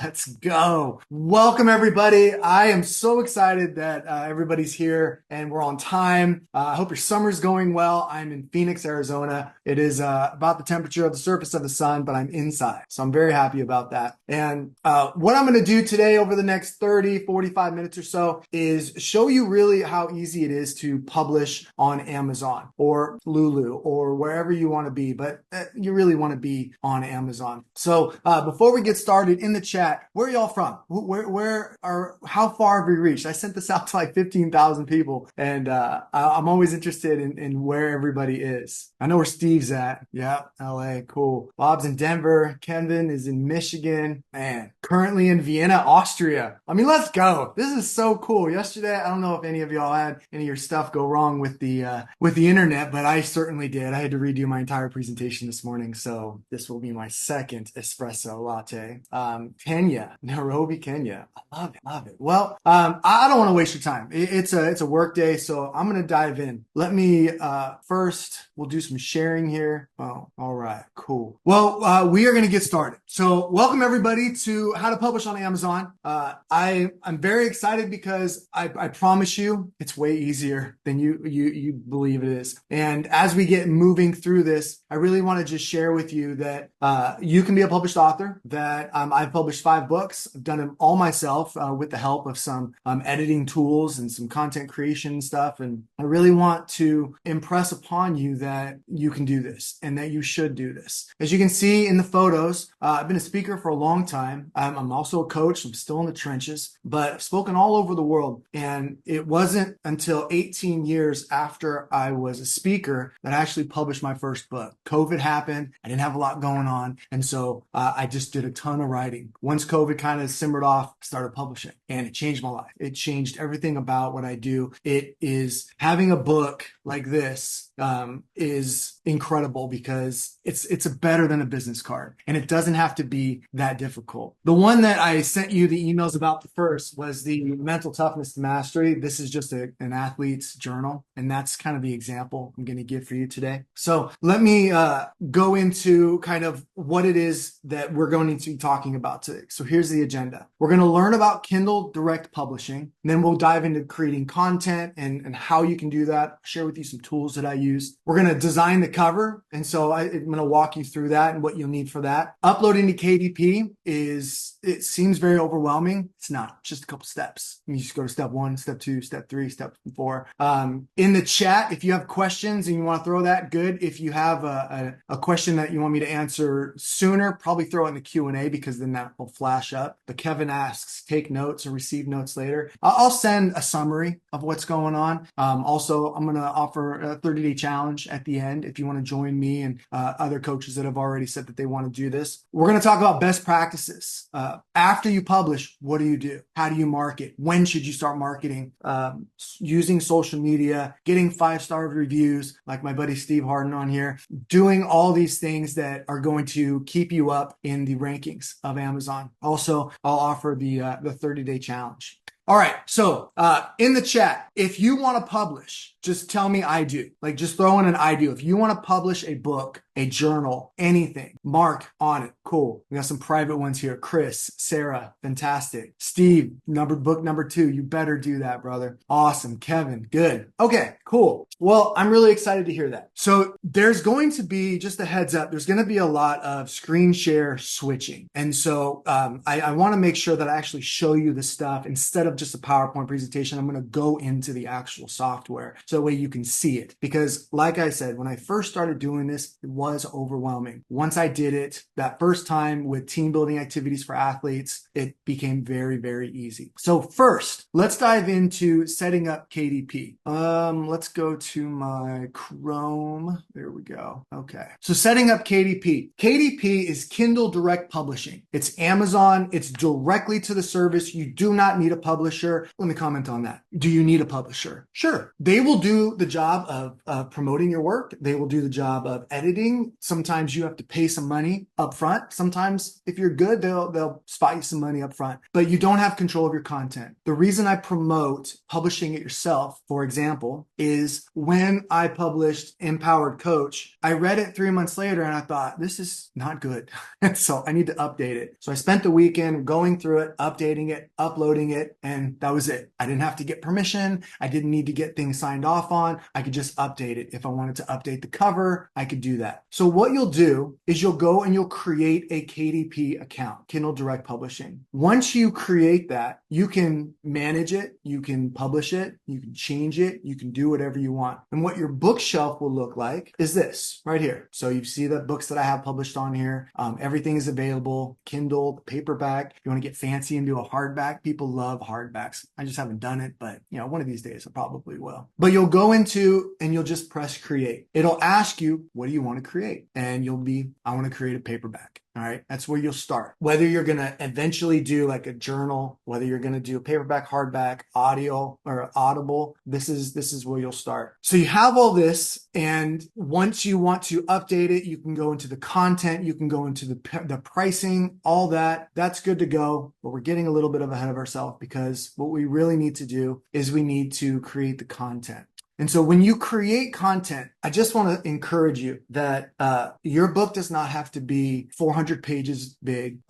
Let's go. Welcome, everybody. I am so excited that everybody's here and we're on time. I hope your summer's going well. I'm in Phoenix, Arizona. It is about the temperature of the surface of the sun, but I'm inside. So I'm very happy about that. And what I'm going to do today over the next 30, 45 minutes or so is show you really how easy it is to publish on Amazon or Lulu or wherever you want to be, but you really want to be on Amazon. So before we get started, in the chat, where are y'all from? How far have we reached? I sent this out to like 15,000 people, and I'm always interested in where everybody is. I know where Steve's at. Yeah, LA, cool. Bob's in Denver. Kevin is in Michigan. Man, currently in Vienna, Austria. I mean, let's go. This is so cool. Yesterday, I don't know if any of y'all had any of your stuff go wrong with the internet, but I certainly did. I had to redo my entire presentation this morning, so this will be my second espresso latte. Kenya, Nairobi, Kenya. I love it. Well, I don't want to waste your time. It's a work day, so I'm gonna dive in. Let me first, we'll do some sharing here. Oh, all right, cool. Well, we are gonna get started. So welcome everybody to How to Publish on Amazon. I'm very excited because I promise you it's way easier than you believe it is. And as we get moving through this, I really want to just share with you that you can be a published author, that I've published 5 books. I've done them all myself with the help of some editing tools and some content creation stuff. And I really want to impress upon you that you can do this and that you should do this. As you can see in the photos, I've been a speaker for a long time. I'm also a coach. I'm still in the trenches, but I've spoken all over the world. And it wasn't until 18 years after I was a speaker that I actually published my first book. COVID happened. I didn't have a lot going on. And so I just did a ton of writing. Once COVID kind of simmered off, I started publishing, and it changed my life. It changed everything about what I do. It is having a book like this is incredible because it's better than a business card, and it doesn't have to be that difficult. The one that I sent you the emails about the first was the Mental Toughness to Mastery. This is just an athlete's journal, and that's kind of the example I'm going to give for you today. So let me go into kind of what it is that we're going to be talking about today. So here's the agenda. We're going to learn about Kindle direct publishing, and then we'll dive into creating content and how you can do that. I'll share with you some tools that I use. We're going to design the cover, and so I'm going to walk you through that and what you'll need for that. Uploading to KDP it seems very overwhelming. It's not. It's just a couple steps. You just go to step 1, step 2, step 3, step 4. In the chat, if you have questions and you want to throw that, good. If you have a question that you want me to answer sooner, probably throw it in the Q&A because then that will flash up. But Kevin asks, take notes or receive notes later. I'll send a summary of what's going on. Also, I'm going to offer a 30-day challenge at the end if you want to join me and other coaches that have already said that they want to do this. We're going to talk about best practices. After you publish, what do you do? How do you market? When should you start marketing? Using social media, getting 5-star reviews like my buddy Steve Harden on here, doing all these things that are going to keep you up in the rankings of Amazon. Also, I'll offer the 30-day challenge. All right, so in the chat, if you want to publish, just tell me I do. Like, just throw in an I do. If you want to publish a book, a journal, anything, mark on it. Cool. We got some private ones here. Chris, Sarah, fantastic. Steve, book number 2. You better do that, brother. Awesome. Kevin, good. Okay, cool. Well, I'm really excited to hear that. So there's going to be, just a heads up, there's going to be a lot of screen share switching. And so I want to make sure that I actually show you the stuff instead of just a PowerPoint presentation. I'm going to go into the actual software so that way you can see it. Because like I said, when I first started doing this, it was overwhelming. Once I did it that first time with team building activities for athletes, it became very, very easy. So first, let's dive into setting up KDP. Let's go to my Chrome. There we go. Okay. So setting up KDP. KDP is Kindle Direct Publishing. It's Amazon. It's directly to the service. You do not need a publisher. Let me comment on that. Do you need a publisher? Sure. They will do the job of promoting your work. They will do the job of editing publishing, sometimes you have to pay some money up front. Sometimes if you're good, they'll spot you some money up front, but you don't have control of your content. The reason I promote publishing it yourself, for example, is when I published Empowered Coach, I read it 3 months later and I thought, this is not good. So I need to update it. So I spent the weekend going through it, updating it, uploading it, and that was it. I didn't have to get permission. I didn't need to get things signed off on. I could just update it. If I wanted to update the cover, I could do that. So what you'll do is you'll go and you'll create a KDP account, Kindle Direct Publishing. Once you create that, you can manage it, you can publish it, you can change it, you can do whatever you want. And what your bookshelf will look like is this right here. So you see the books that I have published on here. Everything is available, Kindle, paperback. If you want to get fancy and do a hardback, people love hardbacks. I just haven't done it, but one of these days I probably will. But you'll go into and you'll just press create. It'll ask you, what do you want to create? And I want to create a paperback. All right. That's where you'll start. Whether you're going to eventually do like a journal, whether you're going to do a paperback, hardback, audio, or audible, this is where you'll start. So you have all this. And once you want to update it, you can go into the content, you can go into the pricing, all that. That's good to go. But we're getting a little bit ahead of ourselves, because what we really need to do is we need to create the content. And so when you create content, I just want to encourage you that your book does not have to be 400 pages big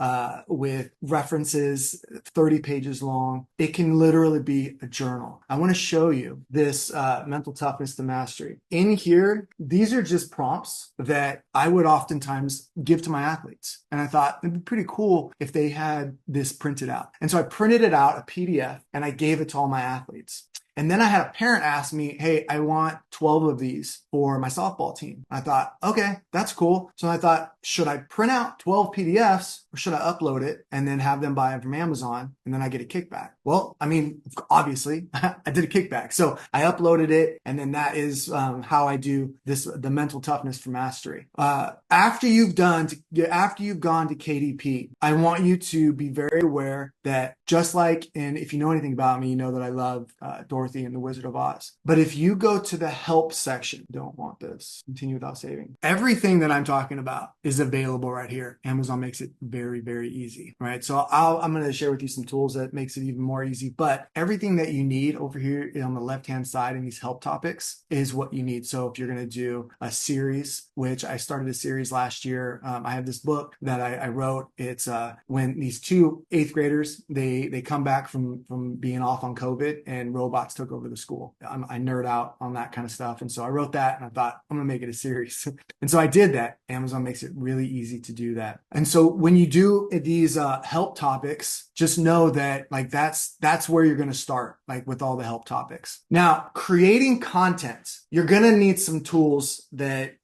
with references 30 pages long. It can literally be a journal. I want to show you this mental toughness to mastery. In here, these are just prompts that I would oftentimes give to my athletes. And I thought it'd be pretty cool if they had this printed out. And so I printed it out, a PDF, and I gave it to all my athletes. And then I had a parent ask me, hey, I want 12 of these for my softball team. I thought, okay, that's cool. So I thought, should I print out 12 PDFs or should I upload it and then have them buy it from Amazon and then I get a kickback? Well, I mean, obviously I did a kickback. So I uploaded it, and then that is how I do the mental toughness for mastery. After you've gone to KDP, I want you to be very aware that just like, and if you know anything about me, you know that I love Dorothy and the Wizard of Oz. But if you go to the help section, don't want this, continue without saving. Everything that I'm talking about is available right here. Amazon makes it very, very easy, right? So I'm going to share with you some tools that makes it even more easy, but everything that you need over here on the left-hand side in these help topics is what you need. So if you're going to do a series, which I started a series last year, I have this book that I wrote. It's when these two 8th graders, they come back from being off on COVID and robots took over the school. I nerd out on that kind of stuff. And so I wrote that and I thought, I'm going to make it a series. And so I did that. Amazon makes it really easy to do that. And so when you do these help topics, just know that like that's where you're going to start, like with all the help topics. Now, creating content, you're going to need some tools that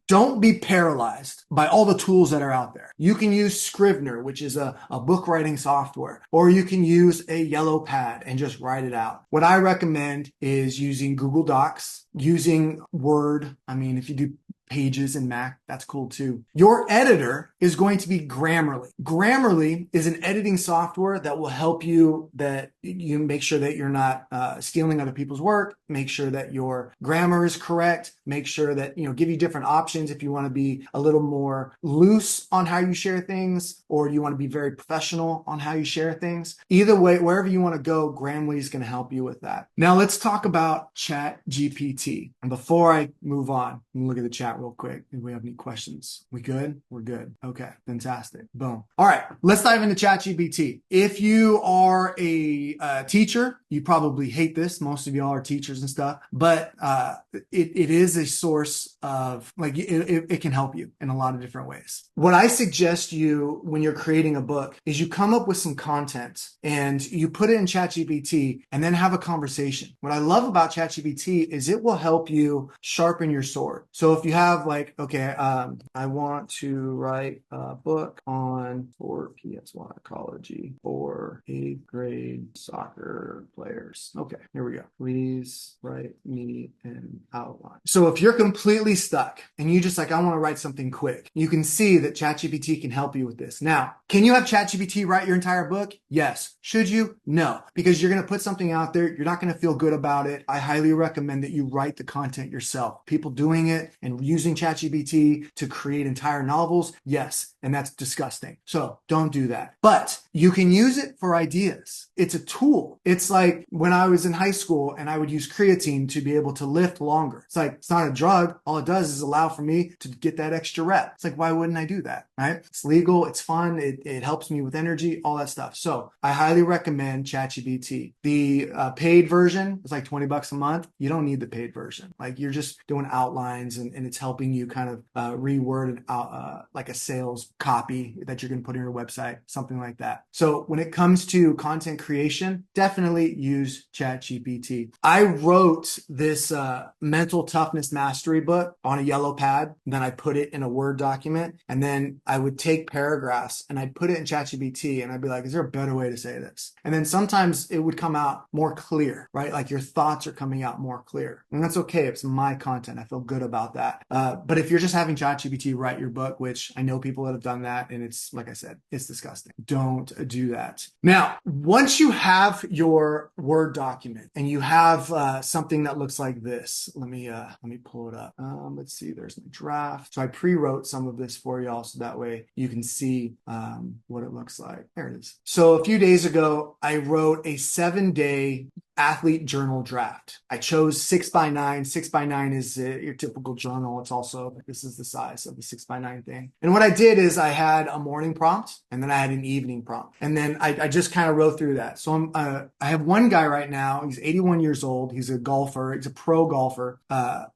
don't be paralyzed by all the tools that are out there. You can use Scrivener, which is a book writing software, or you can use a yellow pad and just write it out. What I recommend is using Google Docs, using Word. I mean, if you do Pages in Mac, that's cool too. Your editor is going to be Grammarly. Grammarly is an editing software that will help you, that you make sure that you're not stealing other people's work, make sure that your grammar is correct, make sure that, give you different options if you want to be a little more loose on how you share things, or you want to be very professional on how you share things. Either way, wherever you want to go, Grammarly is going to help you with that. Now let's talk about ChatGPT. And before I move on, look at the chat real quick. If we have any questions, we good? We're good. Okay, fantastic. Boom. All right, let's dive into ChatGPT. If you are a teacher, you probably hate this. Most of y'all are teachers and stuff, but it is a source of, like, it can help you in a lot of different ways. What I suggest you when you're creating a book is you come up with some content and you put it in ChatGPT and then have a conversation. What I love about ChatGPT is it will help you sharpen your sword. So if you have like, okay, I want to write a book on for PSY ecology for 8th grade soccer players. Okay, here we go. Please write me an outline. So if you're completely stuck and you just like, I want to write something quick, you can see that ChatGPT can help you with this. Now, can you have ChatGPT write your entire book? Yes. Should you? No, because you're going to put something out there. You're not going to feel good about it. I highly recommend that you write the content yourself. People doing it and using ChatGPT to create entire novels, yes, and that's disgusting. So don't do that. But you can use it for ideas. It's a tool. It's like when I was in high school and I would use creatine to be able to lift longer. It's like, it's not a drug. All it does is allow for me to get that extra rep. It's like, why wouldn't I do that? Right? It's legal. It's fun. It helps me with energy, all that stuff. So I highly recommend ChatGPT. The paid version is like $20 a month. You don't need the paid version. Like you're just doing outlines and it's helping you kind of reword like a sales copy that you're going to put on your website, something like that. So when it comes to content creation, definitely use ChatGPT. I wrote this mental toughness mastery book on a yellow pad, and then I put it in a Word document, and then I would take paragraphs and I'd put it in ChatGPT and I'd be like, is there a better way to say this? And then sometimes it would come out more clear, right? Like your thoughts are coming out more clear. And that's okay. It's my content. I feel good about that. But if you're just having ChatGPT write your book, which I know people that have done that, and it's, like I said, it's disgusting. Don't do that. Now, once you have your Word document and you have something that looks like this, let me pull it up. Let's see, there's my draft. So I pre-wrote some of this for y'all so that way you can see what it looks like. There it is. So a few days ago, I wrote a 7-day athlete journal draft. I chose 6x9. 6x9 is your typical journal. It's also, this is the size of the 6x9 thing. And what I did is I had a morning prompt and then I had an evening prompt. And then I just kind of wrote through that. So I have one guy right now, he's 81 years old. He's a golfer. He's a pro golfer,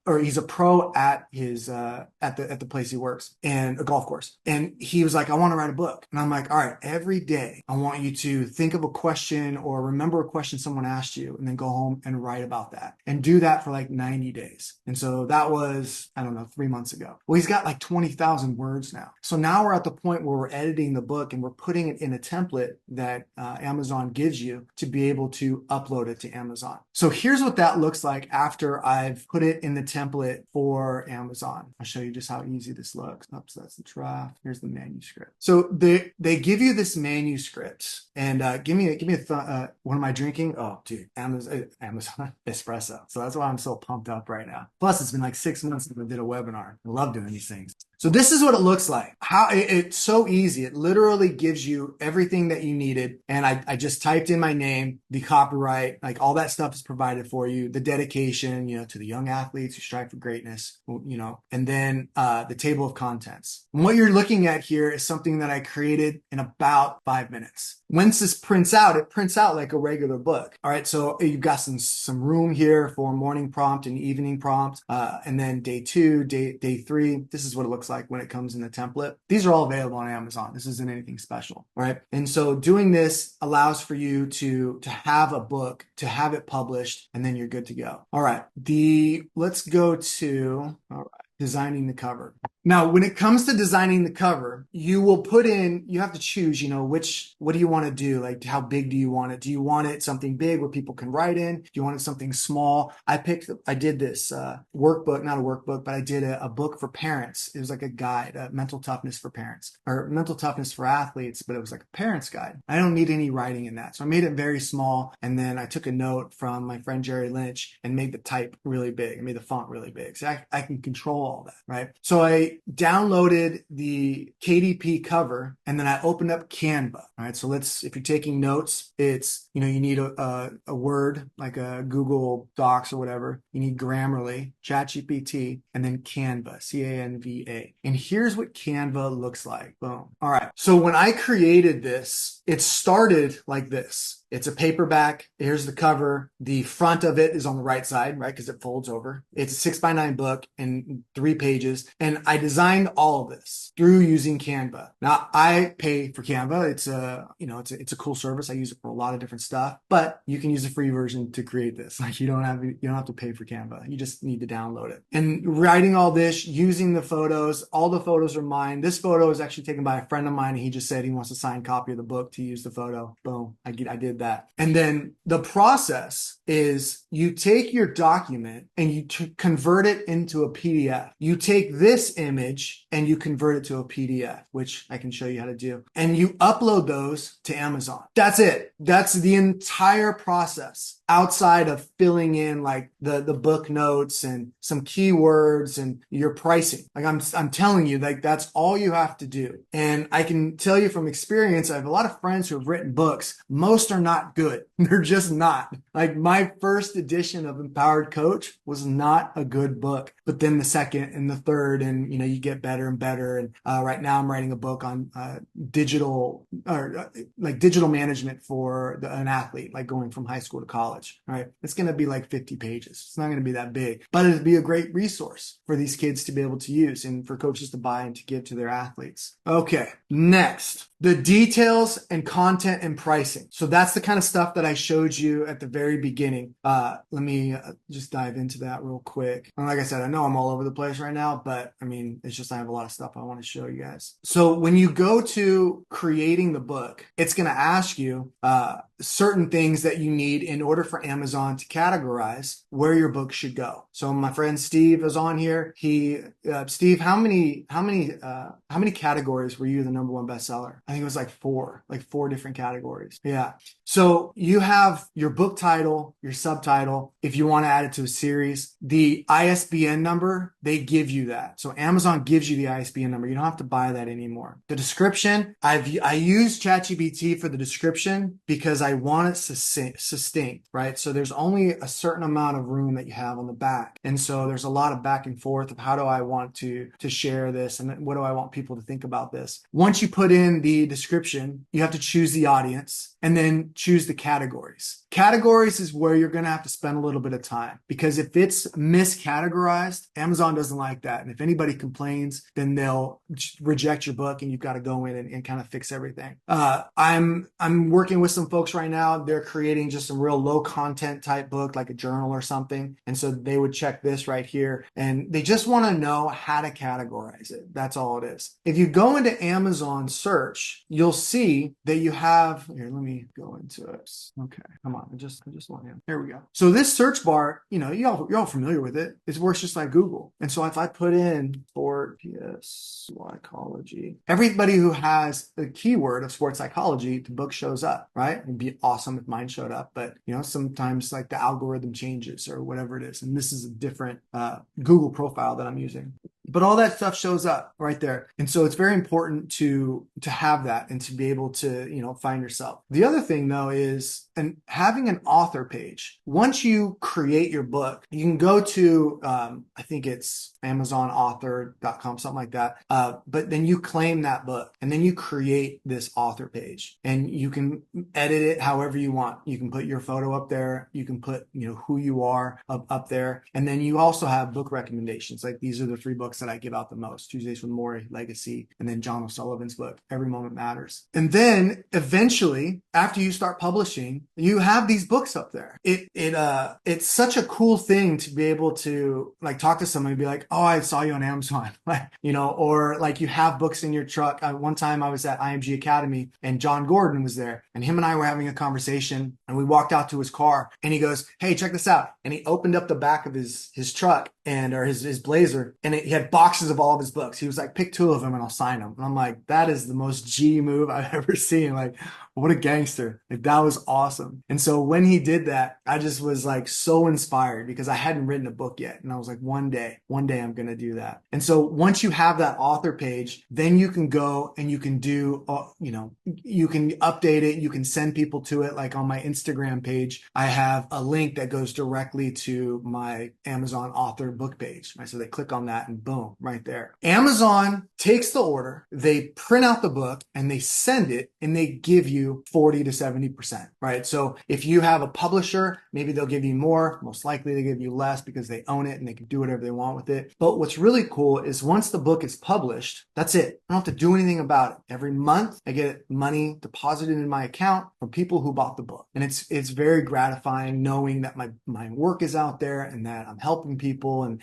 or he's a pro at his, at the place he works, and a golf course. And he was like, I want to write a book. And I'm like, all right, every day I want you to think of a question or remember a question someone asked you, and then go home and write about that and do that for like 90 days. And so that was, I don't know, 3 months ago. Well, he's got like 20,000 words now. So now we're at the point where we're editing the book and we're putting it in a template that Amazon gives you to be able to upload it to Amazon. So here's what that looks like after I've put it in the template for Amazon. I'll show you just how easy this looks. Oops, that's the draft. Here's the manuscript. So they give you this manuscript, and give me a what am I drinking? Oh, dude, Amazon espresso. So that's why I'm so pumped up right now. Plus, it's been like 6 months since I did a webinar. I love doing these things. So this is what it looks like. It's so easy. It literally gives you everything that you needed. And I just typed in my name, the copyright, like all that stuff is provided for you, the dedication, to the young athletes who strive for greatness, and then the table of contents. And what you're looking at here is something that I created in about 5 minutes. Once this prints out, it prints out like a regular book. All right, so you've got some room here for morning prompt and evening prompt, and then day 2, day 3. This is what it looks like when it comes in the template. These are all available on Amazon. This isn't anything special, right? And so doing this allows for you to have a book, to have it published, and then you're good to go. All right, let's go to, all right, designing the cover. Now, when it comes to designing the cover, you have to choose, what do you want to do? Like, how big do you want it? Do you want it something big where people can write in? Do you want it something small? I did this workbook, not a workbook, but I did a book for parents. It was like a guide, mental toughness for parents, or mental toughness for athletes, but it was like a parent's guide. I don't need any writing in that. So I made it very small. And then I took a note from my friend Jerry Lynch and made the type really big. I made the font really big. So I can control all that, right? So I downloaded the KDP cover, and then I opened up Canva. All right, so if you're taking notes, it's, you need a Word, like a Google Docs or whatever. You need Grammarly, ChatGPT, and then Canva, Canva. And here's what Canva looks like. Boom. All right, so when I created this, it started like this. It's a paperback. Here's the cover. The front of it is on the right side, right? Because it folds over. It's a 6x9 book in 3 pages. And I designed all of this through using Canva. Now I pay for Canva. It's a cool service. I use it for a lot of different stuff, but you can use the free version to create this. Like you don't have to pay for Canva. You just need to download it. And writing all this, using the photos, all the photos are mine. This photo is actually taken by a friend of mine. And he just said he wants a signed copy of the book to use the photo. Boom. I did that. And then the process is you take your document and you convert it into a PDF. You take this image and you convert it to a PDF, which I can show you how to do. And you upload those to Amazon. That's it. That's the entire process, outside of filling in like the book notes and some keywords and your pricing. Like I'm telling you, like that's all you have to do. And I can tell you from experience, I have a lot of friends who have written books. Most are not good. They're just not. Like my first edition of Empowered Coach was not a good book, but then the second and the third, and you get better and better. And right now I'm writing a book on digital management for an athlete, like going from high school to college. All right. It's going to be like 50 pages. It's not going to be that big, but it'd be a great resource for these kids to be able to use and for coaches to buy and to give to their athletes. Okay. Next, the details and content and pricing. So that's the kind of stuff that I showed you at the very beginning. Let me just dive into that real quick. And like I said, I know I'm all over the place right now, but I mean, it's just I have a lot of stuff I want to show you guys. So when you go to creating the book, it's going to ask you certain things that you need in order for Amazon to categorize where your book should go. So my friend Steve is on here. Steve, how many categories were you the #1 bestseller? I think it was like four different categories. Yeah. So you have your book title, your subtitle. If you want to add it to a series, the ISBN number, they give you that. So Amazon gives you the ISBN number. You don't have to buy that anymore. The description, I use ChatGPT for the description because I want it succinct, right? So there's only a certain amount of room that you have on the back. And so there's a lot of back and forth of how do I want to share this and what do I want people to think about this. Once you put in the description, you have to choose the audience and then choose the categories. Categories is where you're going to have to spend a little bit of time, because if it's miscategorized, Amazon doesn't like that. And if anybody complains, then they'll reject your book and you've got to go in and kind of fix everything. I'm working with some folks right now. They're creating just some real low content type book, like a journal or something. And so they would check this right here and they just want to know how to categorize it. That's all it is. If you go into Amazon search, you'll see that you have, here, let me go into it. Okay, come on. I just want him. Here we go. So this search bar, you're all familiar with it. It works just like Google. And so if I put in sports psychology, everybody who has the keyword of sports psychology, the book shows up, right? It'd be awesome if mine showed up, but sometimes like the algorithm changes or whatever it is. And this is a different Google profile that I'm using. But all that stuff shows up right there. And so it's very important to have that and to be able to, find yourself. The other thing though is having an author page. Once you create your book, you can go to, I think it's amazonauthor.com, something like that. But then you claim that book and then you create this author page and you can edit it however you want. You can put your photo up there. You can put, who you are up there. And then you also have book recommendations. Like these are the 3 books that I give out the most: Tuesdays with Morrie, Legacy, and then John O'Sullivan's book, Every Moment Matters. And then eventually, after you start publishing, you have these books up there. It's such a cool thing to be able to like talk to somebody and be like, oh, I saw you on Amazon, or like you have books in your truck. One time I was at IMG Academy and John Gordon was there and him and I were having a conversation and we walked out to his car and he goes, hey, check this out. And he opened up the back of his truck or his blazer, and he had boxes of all of his books. He was like, pick 2 of them and I'll sign them. And I'm like, that is the most G move I've ever seen. Like, what a gangster. Like, that was awesome. And so when he did that, I just was like so inspired because I hadn't written a book yet. And I was like, one day I'm going to do that. And so once you have that author page, then you can go and you can do, you can update it. You can send people to it. Like on my Instagram page, I have a link that goes directly to my Amazon author book page. Right? So they click on that and boom, right there. Amazon takes the order, they print out the book and they send it and they give you 40 to 70%, right? So if you have a publisher, maybe they'll give you more. Most likely they give you less because they own it and they can do whatever they want with it. But what's really cool is once the book is published, that's it. I don't have to do anything about it. Every month I get money deposited in my account from people who bought the book. And it's very gratifying knowing that my work is out there and that I'm helping people. And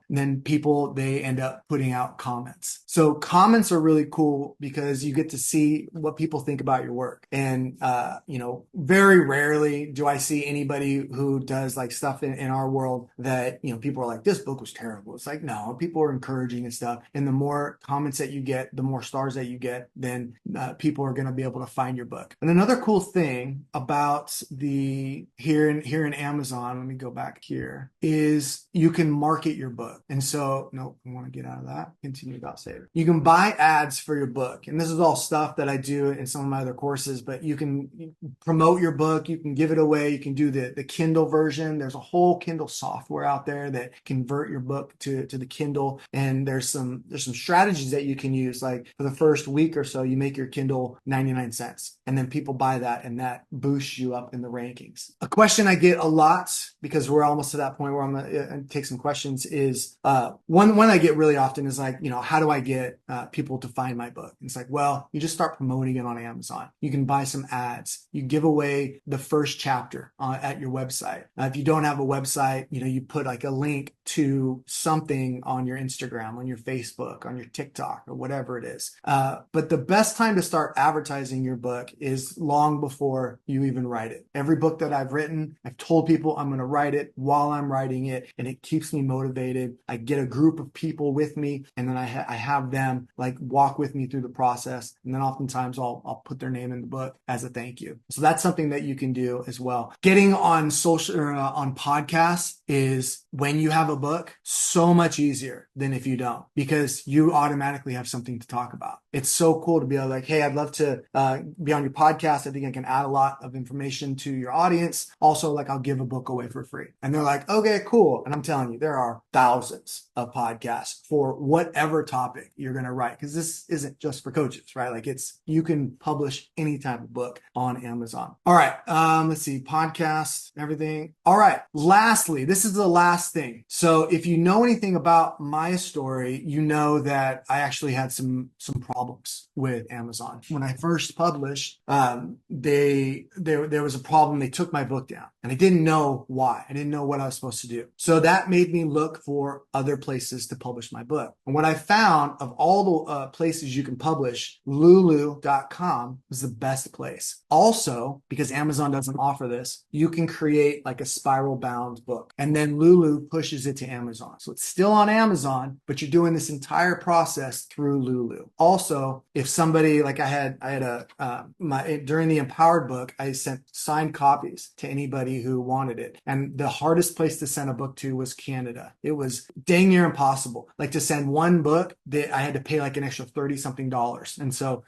then people, they end up putting out comments. So comments are really cool because you get to see what people think about your work. work. And, very rarely do I see anybody who does like stuff in our world that, people are like, this book was terrible. It's like, no, people are encouraging and stuff. And the more comments that you get, the more stars that you get, then people are going to be able to find your book. And another cool thing about here in Amazon, let me go back here, is you can market your book. And so, nope, I want to get out of that. Continue about save. You can buy ads for your book. And this is all stuff that I do in some of my other courses, but you can promote your book. You can give it away. You can do the Kindle version. There's a whole Kindle software out there that convert your book to the Kindle. And there's some strategies that you can use. Like for the first week or so, you make your Kindle 99 cents. And then people buy that, and that boosts you up in the rankings. A question I get a lot, because we're almost to that point where I'm going to take some questions, is one I get really often is like, how do I get people to find my book? And it's like, well, you just start promoting it on Amazon. You can buy some ads. You give away the first chapter at your website. If you don't have a website, you put like a link to something on your Instagram, on your Facebook, on your TikTok, or whatever it is. But the best time to start advertising your book is long before you even write it. Every book that I've written, I've told people I'm going to write it while I'm writing it, and it keeps me motivated. I get a group of people with me, and then I have them like walk with me through the process. And then oftentimes I'll put their name in the book as a thank you. So that's something that you can do as well. Getting on social or on podcasts is, when you have a book, so much easier than if you don't, because you automatically have something to talk about. It's so cool to be able to like, hey, I'd love to be on your podcast. I think I can add a lot of information to your audience. Also, like, I'll give a book away for free. And they're like, okay, cool. And I'm telling you, there are thousands of podcasts for whatever topic you're going to write, because this isn't just for coaches, right? Like, you can publish any type of book on Amazon. All right. Let's see, podcast, everything. All right. Lastly, this is the last thing. So if you know anything about my story, you know that I actually had some problems with Amazon. When I first published, there was a problem. They took my book down, and I didn't know why. I didn't know what I was supposed to do. So that made me look for other places to publish my book. And what I found, of all the places you can publish, lulu.com was the best place. Also, because Amazon doesn't offer this, you can create like a spiral bound book, and then Lulu pushes it to Amazon. So it's still on Amazon, but you're doing this entire process through Lulu. Also, if somebody, like I had during the Empowered book, I sent signed copies to anybody who wanted it. And the hardest place to send a book to was Canada. It was dang near impossible. Like, to send one book, I had to pay like an extra $30 something. And so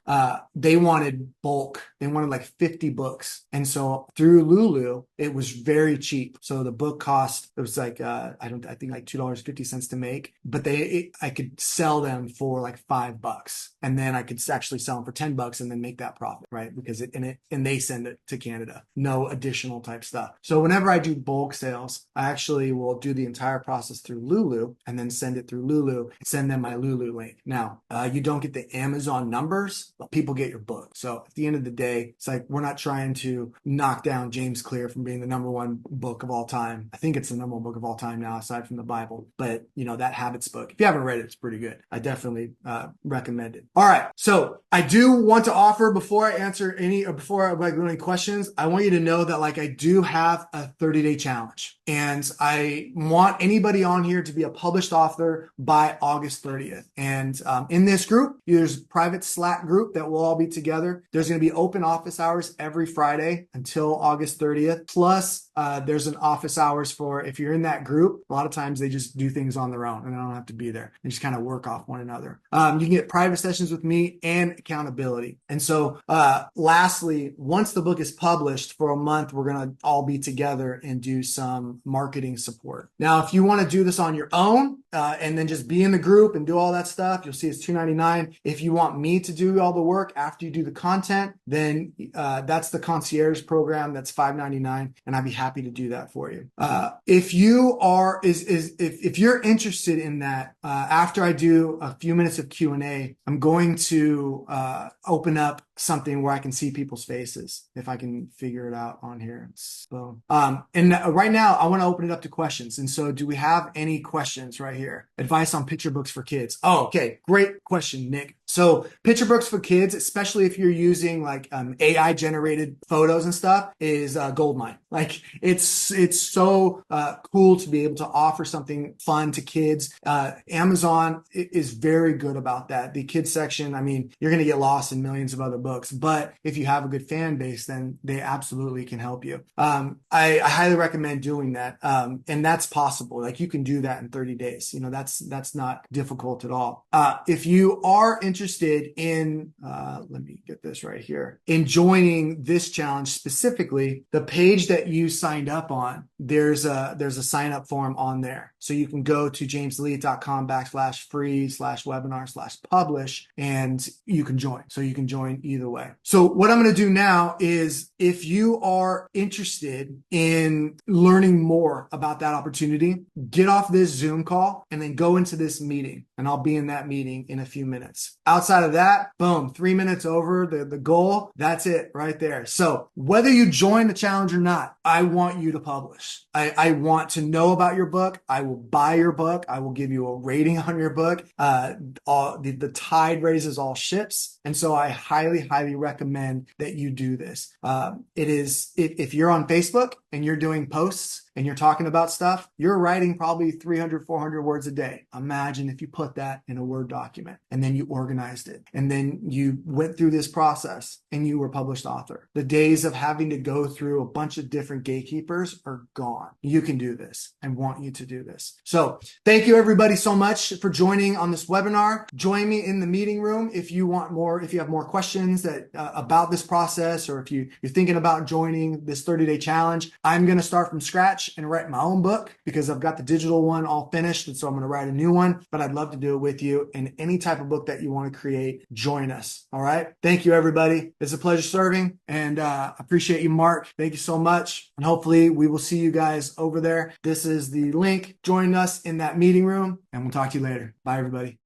they wanted bulk. They wanted like 50 books. And so through Lulu, it was very cheap. So the book cost, it was like, I think like $2.50 to make, but I could sell them for like $5. And then I could actually sell them for $10 and then make that profit, right? Because and they send it to Canada, no additional type stuff. So whenever I do bulk sales, I actually will do the entire process through Lulu and then send it through Lulu, send them my Lulu link. Now, you don't get the Amazon numbers, but people get your book. So at the end of the day, it's like, we're not trying to knock down James Clear from being the #1 book of all time. I think it's the #1 book of all time now, aside from the Bible. But that Habits book, if you haven't read it, it's pretty good. I definitely recommend it. All right. So I do want to offer, before I answer before I go any questions, I want you to know that like I do have a 30-day challenge, and I want anybody on here to be a published author by August 30th. And in this group, there's a private Slack group that we'll all be together. There's going to be open office hours every Friday until August 30th. Plus, there's an office hours for, if you're in that group, a lot of times they just do things on their own and they don't have to be there. They just kind of work off one another. You can get private sessions with me and accountability. And so lastly, once the book is published, for a month, we're going to all be together and do some marketing support. Now, if you want to do this on your own and then just be in the group and do all that stuff, you'll see it's $2.99. If you want me to do all the work after you do the content, then that's the concierge program. That's $5.99, and I'd be happy to do that for you. If you're interested in that, after I do a few minutes of Q&A, I'm going to open up something where I can see people's faces, if I can figure it out on here. So, and right now I want to open it up to questions. And so, do we have any questions right here? Advice on picture books for kids. Oh, okay. Great question, Nick. So picture books for kids, especially if you're using like AI generated photos and stuff, is goldmine. Like it's so cool to be able to offer something fun to kids. Amazon is very good about that. The kids section, I mean, you're going to get lost in millions of other books, but if you have a good fan base, then they absolutely can help you. I highly recommend doing that, and that's possible. Like you can do that in 30 days. You know, that's not difficult at all. If you are interested in, let me get this right here, in joining this challenge specifically, the page that you signed up on, there's a sign up form on there. So you can go to jameselite.com/free/webinar/publish and you can join. So you can join either way. So what I'm going to do now is, if you are interested in learning more about that opportunity, get off this Zoom call and then go into this meeting, and I'll be in that meeting in a few minutes. Outside of that, boom, 3 minutes over the goal. That's it right there. So whether you join the challenge or not, I want you to publish. I want to know about your book. I will buy your book. I will give you a rating on your book. The tide raises all ships. And so I highly, highly recommend that you do this. If you're on Facebook and you're doing posts and you're talking about stuff, you're writing probably 300, 400 words a day. Imagine if you put that in a Word document and then you organized it and then you went through this process and you were published author. The days of having to go through a bunch of different gatekeepers are gone. You can do this. I want you to do this. So thank you everybody so much for joining on this webinar. Join me in the meeting room if you want more, if you have more questions about this process, or if you're thinking about joining this 30-day challenge. I'm going to start from scratch and write my own book because I've got the digital one all finished. And so I'm going to write a new one, but I'd love to do it with you. And any type of book that you want to create, join us. All right. Thank you, everybody. It's a pleasure serving, and I appreciate you, Mark. Thank you so much. And hopefully we will see you guys over there. This is the link. Join us in that meeting room, and we'll talk to you later. Bye, everybody.